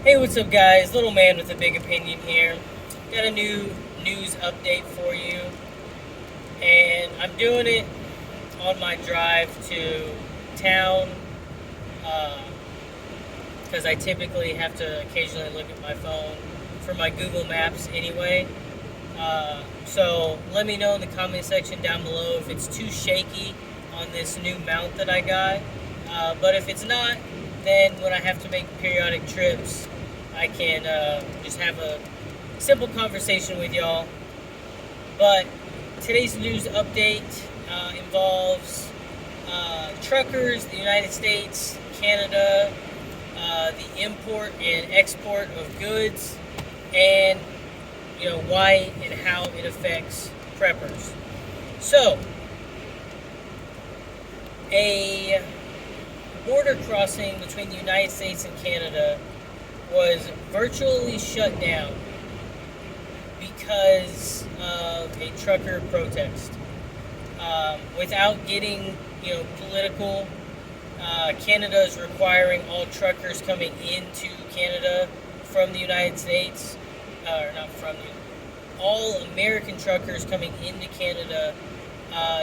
Hey, what's up, guys? Little man with a big opinion here. Got a new news update for you, and I'm doing it on my drive to town because I typically have to occasionally look at my phone for my Google Maps anyway. So let me know in the comment section down below if it's too shaky on this new mount that I got. But if it's not, then when I have to make periodic trips, I can just have a simple conversation with y'all. But today's news update involves truckers, the United States, Canada, the import and export of goods, and why and how it affects preppers. So, a border crossing between the United States and Canada was virtually shut down because of a trucker protest. Without getting political, Canada is requiring all truckers coming into Canada from the United States, or not from all American truckers coming into Canada,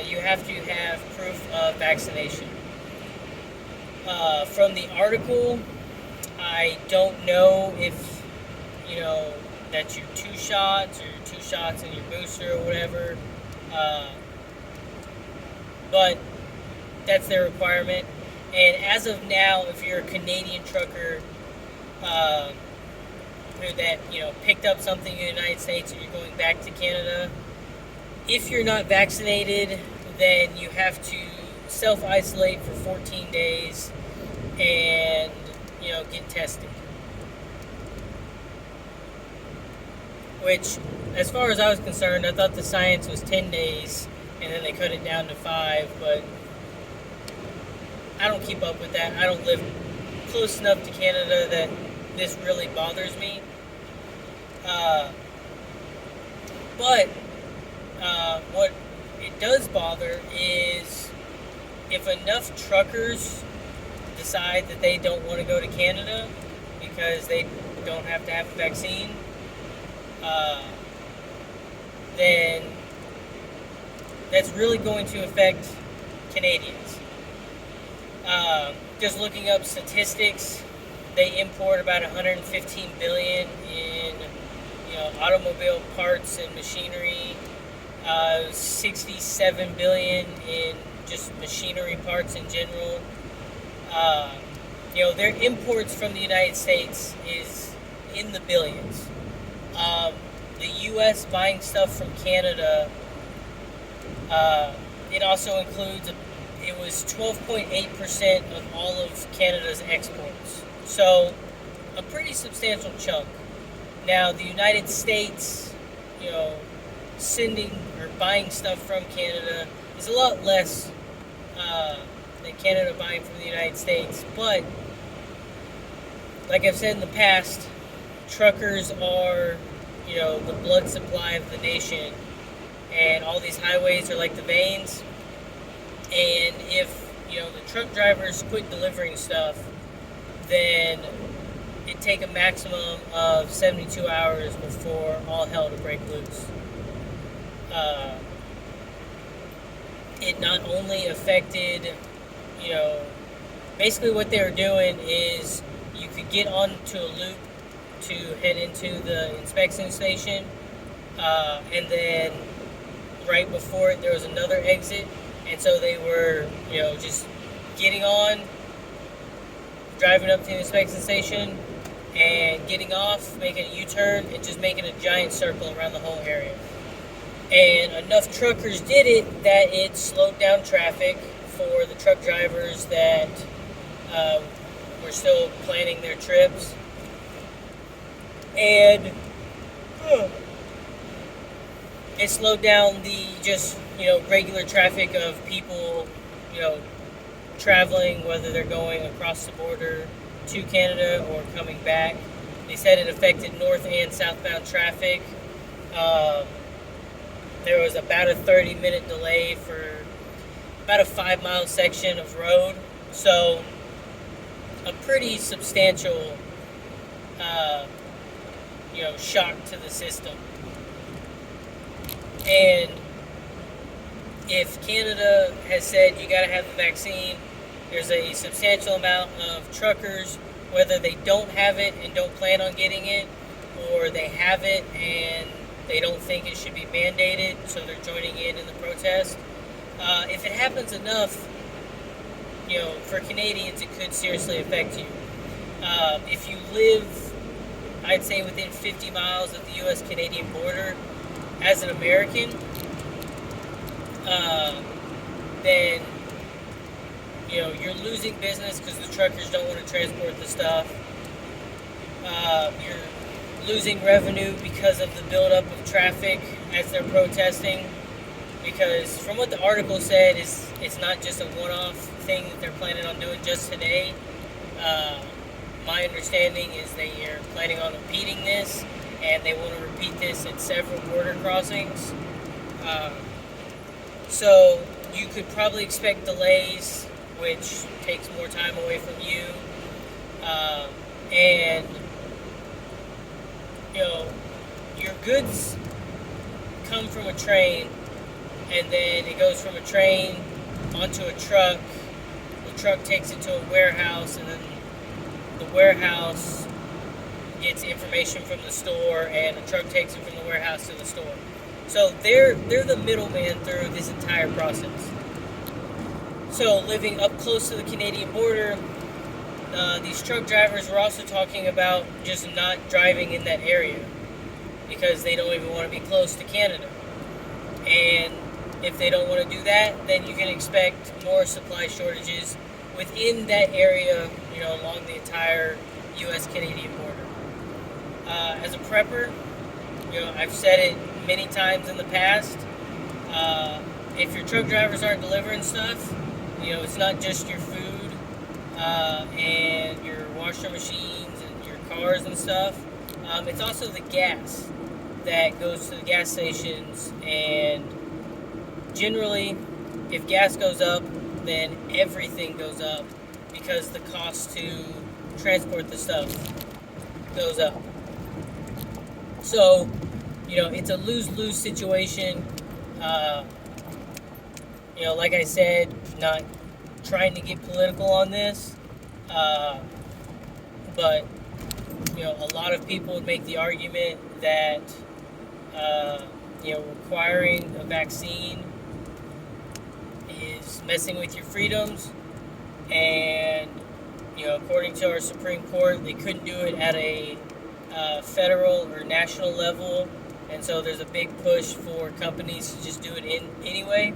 you have to have proof of vaccination. From the article, I don't know if that's your 2 shots or your 2 shots and your booster or whatever, but that's their requirement. And as of now, if you're a Canadian trucker that picked up something in the United States and you're going back to Canada, if you're not vaccinated, then you have to self-isolate for 14 days and get tested. Which, as far as I was concerned, I thought the science was 10 days and then they cut it down to 5, but I don't keep up with that. I don't live close enough to Canada that this really bothers me. But what it does bother is if enough truckers decide that they don't want to go to Canada because they don't have to have a vaccine, then that's really going to affect Canadians. Just looking up statistics, they import about 115 billion in automobile parts and machinery, 67 billion in just machinery parts in general. Their imports from the United States is in the billions. The U.S. buying stuff from Canada, it also includes, it was 12.8% of all of Canada's exports. So, a pretty substantial chunk. Now, the United States, sending or buying stuff from Canada is a lot less than Canada buying from the United States. But, like I've said in the past, truckers are, the blood supply of the nation. And all these highways are like the veins. And if, the truck drivers quit delivering stuff, then it'd take a maximum of 72 hours before all hell to break loose. It not only affected, basically what they were doing is you could get onto a loop to head into the inspection station, and then right before it there was another exit, and so they were, just getting on, driving up to the inspection station, and getting off, making a U-turn, and just making a giant circle around the whole area. And enough truckers did it that it slowed down traffic for the truck drivers that were still planning their trips. And it slowed down the just, regular traffic of people, traveling, whether they're going across the border to Canada or coming back. They said it affected north and southbound traffic. There was about a 30-minute delay for about a 5-mile section of road. So a pretty substantial uh, shock to the system. And if Canada has said you got to have the vaccine, there's a substantial amount of truckers, whether they don't have it and don't plan on getting it, or they have it and they don't think it should be mandated, so they're joining in the protest. If it happens enough, for Canadians, it could seriously affect you. If you live, I'd say, within 50 miles of the U.S.-Canadian border, as an American, then you're losing business because the truckers don't want to transport the stuff. You're losing revenue because of the buildup of traffic as they're protesting. Because from what the article said, it's not just a one-off thing that they're planning on doing just today. My understanding is they are planning on repeating this, and they want to repeat this at several border crossings. So you could probably expect delays, which takes more time away from you. And your goods come from a train, and then it goes from a train onto a truck. The truck takes it to a warehouse, and then the warehouse gets information from the store, and the truck takes it from the warehouse to the store. So they're the middleman through this entire process. So living up close to the Canadian border, these truck drivers were also talking about just not driving in that area because they don't even want to be close to Canada. And if they don't want to do that, then you can expect more supply shortages within that area, along the entire U.S.-Canadian border. As a prepper, I've said it many times in the past. If your truck drivers aren't delivering stuff, it's not just your food and your washer machines and your cars and stuff. It's also the gas that goes to the gas stations. And generally, if gas goes up, then everything goes up because the cost to transport the stuff goes up. So, it's a lose-lose situation. Like I said, not trying to get political on this, but, a lot of people would make the argument that, requiring a vaccine is messing with your freedoms, and, according to our Supreme Court, they couldn't do it at a federal or national level, and so there's a big push for companies to just do it anyway.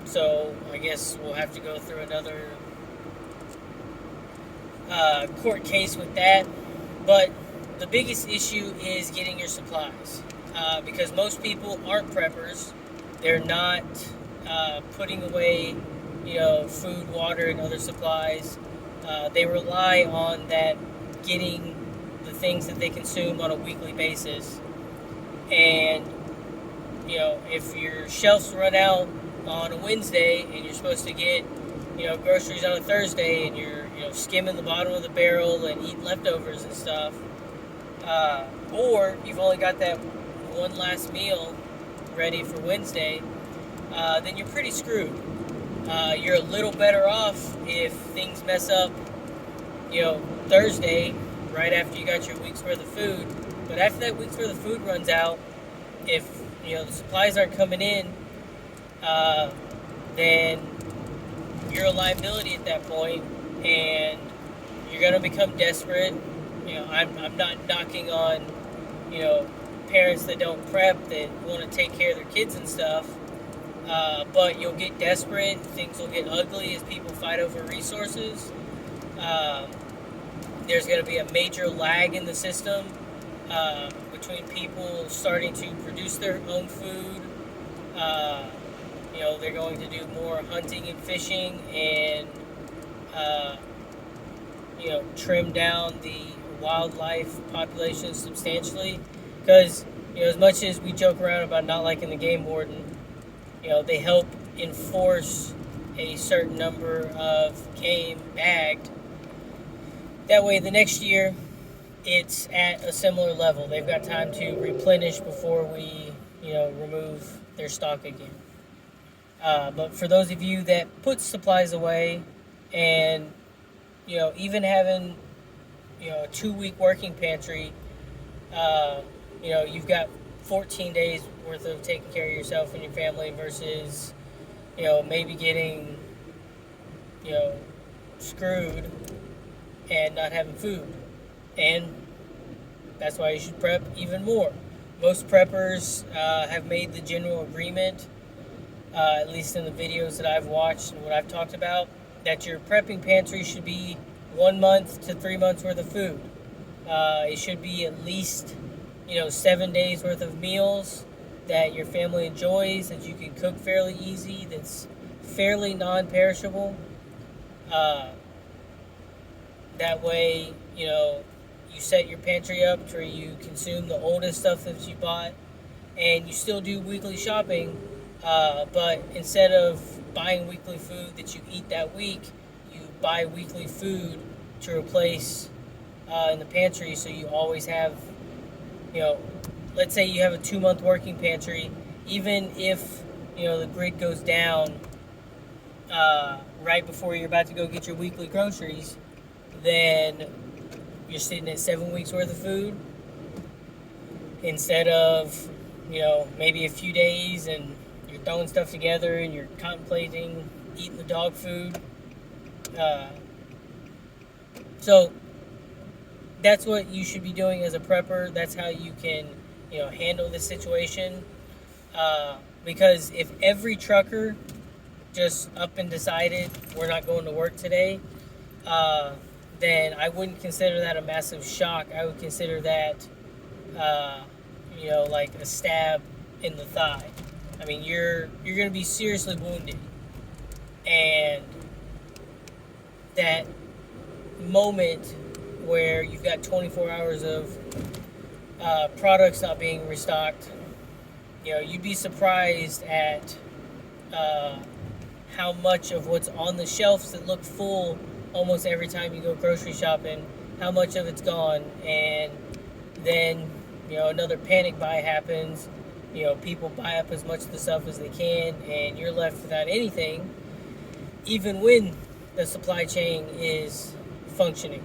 So I guess we'll have to go through another court case with that. But the biggest issue is getting your supplies, because most people aren't preppers. They're not putting away, food, water, and other supplies. They rely on that getting the things that they consume on a weekly basis. And, if your shelves run out on a Wednesday and you're supposed to get, groceries on a Thursday, and you're, skimming the bottom of the barrel and eating leftovers and stuff, or you've only got that one last meal ready for Wednesday, then you're pretty screwed. You're a little better off if things mess up, Thursday, right after you got your week's worth of food. But after that week's worth of food runs out, if the supplies aren't coming in, then you're a liability at that point, and you're gonna become desperate. I'm not knocking on, parents that don't prep, that want to take care of their kids and stuff. But you'll get desperate. Things will get ugly as people fight over resources. There's going to be a major lag in the system between people starting to produce their own food. They're going to do more hunting and fishing, and trim down the wildlife population substantially. Because as much as we joke around about not liking the game warden, they help enforce a certain number of game bagged. That way, the next year, it's at a similar level. They've got time to replenish before we, remove their stock again. But for those of you that put supplies away, and even having a 2 week working pantry, you've got 14 days worth of taking care of yourself and your family versus maybe getting screwed and not having food. And that's why you should prep even more. Most preppers have made the general agreement, at least in the videos that I've watched and what I've talked about, that your prepping pantry should be 1 month to 3 months worth of food. It should be at least 7 days worth of meals that your family enjoys, that you can cook fairly easy, that's fairly non-perishable. That way, you set your pantry up to where you consume the oldest stuff that you bought, and you still do weekly shopping, but instead of buying weekly food that you eat that week, you buy weekly food to replace in the pantry, so you always have, let's say you have a 2 month working pantry. Even if the grid goes down right before you're about to go get your weekly groceries, then you're sitting at 7 weeks worth of food instead of maybe a few days, and you're throwing stuff together and you're contemplating eating the dog food. So that's what you should be doing as a prepper. That's how you can handle this situation, because if every trucker just up and decided we're not going to work today, then I wouldn't consider that a massive shock. I would consider that like a stab in the thigh. I mean, you're going to be seriously wounded, and that moment where you've got 24 hours of products not being restocked, you'd be surprised at how much of what's on the shelves that look full almost every time you go grocery shopping, how much of it's gone. And then another panic buy happens. People buy up as much of the stuff as they can, and you're left without anything, even when the supply chain is functioning.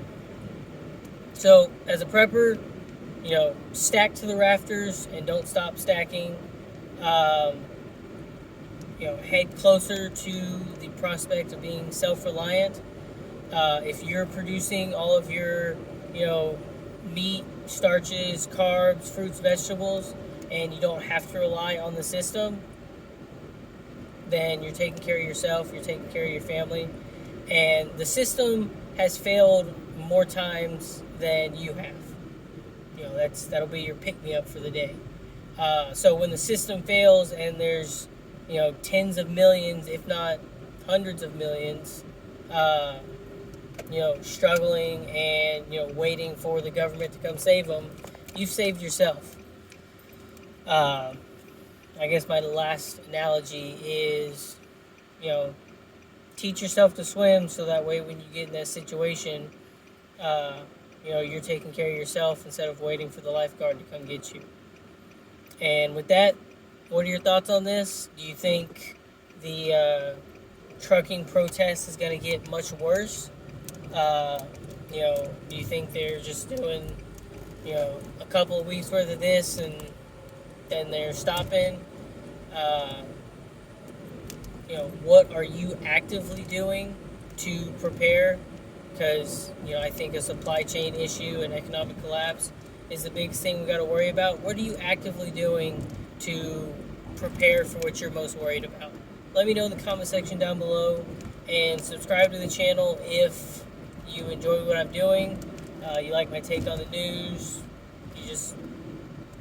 So as a prepper, stack to the rafters and don't stop stacking. Head closer to the prospect of being self-reliant. If you're producing all of your, meat, starches, carbs, fruits, vegetables, and you don't have to rely on the system, then you're taking care of yourself, you're taking care of your family. And the system has failed more times than you have. That'll be your pick-me-up for the day. So when the system fails and there's, tens of millions, if not hundreds of millions, struggling and, waiting for the government to come save them, you've saved yourself. I guess my last analogy is, teach yourself to swim, so that way when you get in that situation, you're taking care of yourself instead of waiting for the lifeguard to come get you. And with that, what are your thoughts on this? Do you think the trucking protest is going to get much worse? Do you think they're just doing, a couple of weeks worth of this and then they're stopping? What are you actively doing to prepare? Because, I think a supply chain issue and economic collapse is the biggest thing we got to worry about. What are you actively doing to prepare for what you're most worried about? Let me know in the comment section down below, and subscribe to the channel if you enjoy what I'm doing. You like my take on the news, you just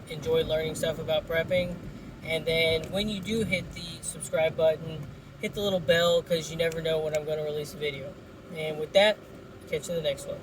enjoy learning stuff about prepping. And then when you do hit the subscribe button, hit the little bell, because you never know when I'm going to release a video. And with that, catch you in the next one.